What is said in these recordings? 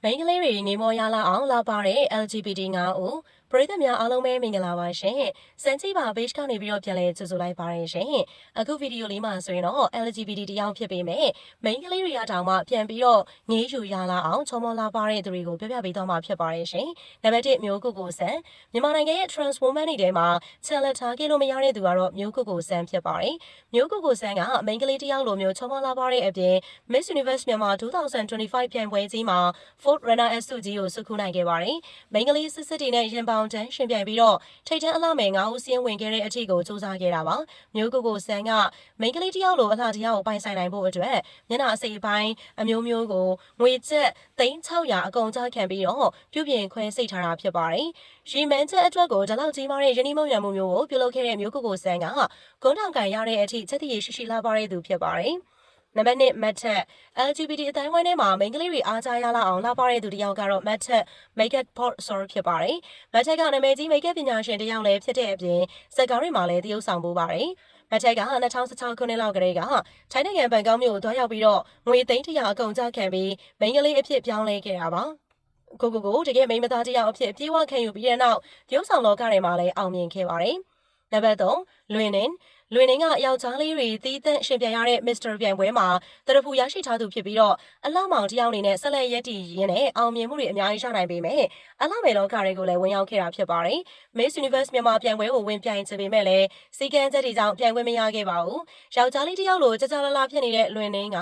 မိန်းကလေးတွေငေးမောရလာအောင်လာပါတဲ့ LGBT 5ဦးပရိသတ်များအားလုံးပဲမင်္ဂလာပါရှင်။စံချိပါ page ကနေပြီးတော့ပြန်လဲကြိုဆိုလိုက်ပါရရှင်။အခုဗီဒီယိုလေးမှာဆိုရင်တော့ LGBT တယောက်ဖြစ်ပေမဲ့မိန်းကလေးတွေကတောင်မှပြန်ပြီးတော့ငေးယူရလာအောင်ချောမောလာပါတဲ့သူတွေကိုပြောပြပေးသွားမှာဖြစ်ပါရရှင်။နံပါတ်1မျိုးကိုကိုဆန်မြန်မာနိုင်ငံရဲ့ trans woman တွေထဲမှာချက်လက်ထားခဲ့လို့မရတဲ့သူကတော့မျိုးကိုကိုဆန်ဖြစ်ပါတယ်။မျိုးကိုကိုဆန်ကမိန်းကလေးတယောက်လိုမျိုးချောမောလာပါတဲ့အပြင် Miss Universe မြန်မာ2025ပြိုင်ပွဲကြီးမှာ Fourth runner up ဆုကြီးကိုစုခုနိုင်ခဲ့ပါတယ်။မိန်းကလေးစစ်စစ်တီနဲ့ရင်ပေါင်တန်းရှင်ပြိုင်ပြီးတော့ထိပ်တန်းအလှမယ်9ဦးစင်းဝင်ခဲ့တဲ့အထိကိုစူးစမ်းခဲ့တာပါ။မျိုးကိုကိုဆန်ကမိန်းကလေးတယောက်လိုအလှတရားကိုပိုင်ဆိုင်နိုင်ဖို့အတွက်မျက်နှာအစိပ်ပိုင်းအမျိုးမျိုးကိုငွေကျပ်3,600အကုန်ကျခံပြီးတော့ပြုပြင်ခွဲစိတ်ထားတာဖြစ်ပါတယ်။ရီမန်ချက်အတွက်ကိုဒီလောက်ကြီးမားတဲ့ယင်းနှမုံရမှုမျိုးကိုပြုလုပ်ခဲ့တဲ့မျိုးကိုကိုဆန်ကဂုံးထောင်ကန်ရတဲ့အထိချက်တည်ရှိလာပါတဲ့သူဖြစ်ပါတယ်။နံပါတ်1မတ်ထက် LGBT အတိုင်းဝိုင်းထဲမှာမိန်းကလေးတွေအားကြရလာအောင်လှပတဲ့သူတစ်ယောက်ကတော့မတ်ထက် Makeup Port Store ဖြစ်ပါတယ်။မတ်ထက်ကနာမည်ကြီး Makeup ပညာရှင်တစ်ယောက်လည်းဖြစ်တဲ့အပြင်စက်ကားတွေမှာလည်းတရုပ်ဆောင်ပိုးပါတယ်။မတ်ထက်က2016ခုနှစ်လောက်ကတည်းကထိုင်းနိုင်ငံဘန်ကောက်မြို့ကိုတွားရောက်ပြီးတော့ငွေ300အကုန်ကျခံပြီးမိန်းကလေးအဖြစ်ပြောင်းလဲခဲ့တာပါ။ကိုတကယ်မိန်းမသားတစ်ယောက်အဖြစ်ပြေးဝခံယူပြီးတဲ့နောက်ရုပ်ဆောင်လောကထဲမှာလည်းအောင်မြင်ခဲ့ပါတယ်။နံပါတ်3လွင်နင်းကယောက်ျားလေးတွေသီးသန့်ရှင်ပြိုင်ရတဲ့ Mr. ပြိုင်ပွဲမှာတရဖူရရှိထားသူဖြစ်ပြီးတော့အလှမောင်တယောက်အနေနဲ့ဆက်လက်ရက်တည်ရင်းနဲ့အောင်မြင်မှုတွေအများကြီးရနိုင်ပေမဲ့အလှမယ်လောကတွေကိုလည်းဝင်ရောက်ခဲ့တာဖြစ်ပါတယ်။ Miss Universe မြန်မာပြိုင်ပွဲကိုဝင်ပြိုင်ချင်ပေမဲ့လည်းစီကန်းချက်တွေကြောင့်ပြိုင်ပွဲမရခဲ့ပါဘူး။ယောက်ျားလေးတယောက်လိုကြကြလလဖြစ်နေတဲ့လွင်နင်းက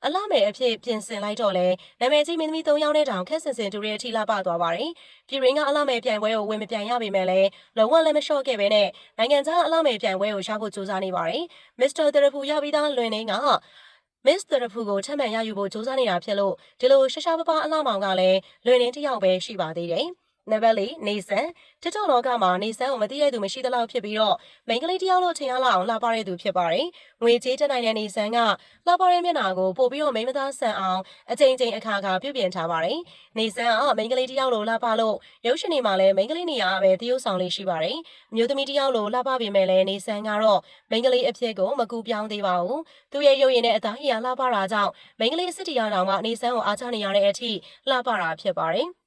အလှမယ်အဖြစ်ပြင်ဆင်လိုက်တော့လဲနာမည်ကြီးမင်းသမီး3ယောက်နဲ့တောင်ခက်ဆင်တူတဲ့အထိလှပသွားပါတယ်။ပြည်ရင်းကအလှမယ်ပြိုင်ပွဲကိုဝင်မပြိုင်ရပေမဲ့လည်းလုံးဝလည်းမလျှော့ခဲ့ပဲနဲ့နိုင်ငံခြားအလှမယ်ပြိုင်ပွဲကိုရဖို့ကြိုးစားနေပါတယ်။ Mr. တရဖူရပြီးသားလွင်နင်းကMiss တရဖူကိုထပ်မံရယူဖို့ကြိုးစားနေတာဖြစ်လို့ဒီလိုရှားပပအလှမောင်ကလည်းလွင်နင်းတစ်ယောက်ပဲရှိပါသေးတယ်။နံပါတ်4နေဆန် TikTok လောကမှာနေဆန်ကိုမသိတဲ့သူမရှိသလောက်ဖြစ်ပြီးတော့မိန်းကလေးတယောက်လိုထင်ရလောက်အောင်လှပတဲ့သူဖြစ်ပါတယ်။ငွေကြေးတက်နိုင်တဲ့နေဆန်ကလှပတဲ့မျက်နှာကိုပို့ပြီးတော့မိန်းမသားဆန်အောင်အချိန်ချင်းအခါခါပြုပြင်ထားပါတယ်။နေဆန်ကမိန်းကလေးတယောက်လိုလှပလို့ရုပ်ရှင်တွေမှာလည်းမိန်းကလေးနေရာပဲတရုပ်ဆောင်လေးရှိပါတယ်။အမျိုးသမီးတယောက်လိုလှပပေမဲ့လည်းနေဆန်ကတော့မိန်းကလေးအဖြစ်ကိုမကူပြောင်းသေးပါဘူး။သူ့ရဲ့ရုပ်ရည်နဲ့အသားရည်လှပတာကြောင့်မိန်းကလေးအစ်တီယာတောင်မှနေဆန်ကိုအားချနေရတဲ့အထိလှပတာဖြစ်ပါတယ်။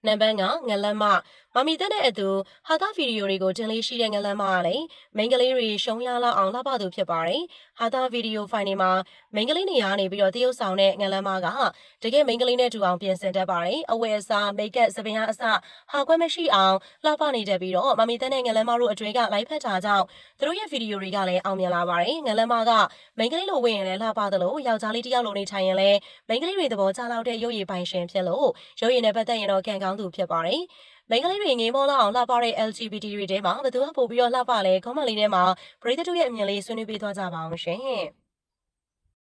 နံပါတ်5ငလမ်းမမီတက်တဲ့အတူဟာတာဗီဒီယိုတွေကိုတင်လေးရှိတဲ့ငလမ်းမကလည်းမိန်းကလေးတွေရှုံးရလောက်အောင်လှပသူဖြစ်ပါတယ်။ဟာတာဗီဒီယိုဖိုင်တွေမှာမိန်းကလေးနေရာနေပြီးတော့တရုပ်ဆောင်တဲ့ငလမ်းမကတကယ်မိန်းကလေးနဲ့တူအောင်ပြင်ဆင်တတ်ပါတယ်။အဝတ်အစားမိတ်ကပ်စပင်အစဟာခွဲမရှိအောင်လှပနေတတ်ပြီးတော့မမီတက်တဲ့ငလမ်းမတို့အတွဲကလိုက်ဖက်တာကြောင့်သူတို့ရဲ့ဗီဒီယိုတွေကလည်းအောင်မြင်လာပါတယ်။ငလမ်းမကမိန်းကလေးလိုဝင်ရင်လည်းလှပသလိုယောက်ျားလေးတစ်ယောက်လိုနေထိုင်ရင်လည်းမိန်းကလေးတွေသဘောကျလောက်တဲ့ရုပ်ရည်ပိုင်ရှင်ဖြစ်လို့ရုပ်ရည်နဲ့ပတ်သက်ရင်တော့ကံကောင်းသူဖြစ်ပါတယ်။မိန်းကလေးတွေငေးမောလောက်အောင်လှပတဲ့ LGBT တွေထဲမှာဘယ်သူကပို့ပြီးတော့လှပလဲ comment လေးထဲမှာပရိသတ်တို့ရဲ့အမြင်လေးဆွေးနွေးပေးသွားကြပါအောင်ရှင်။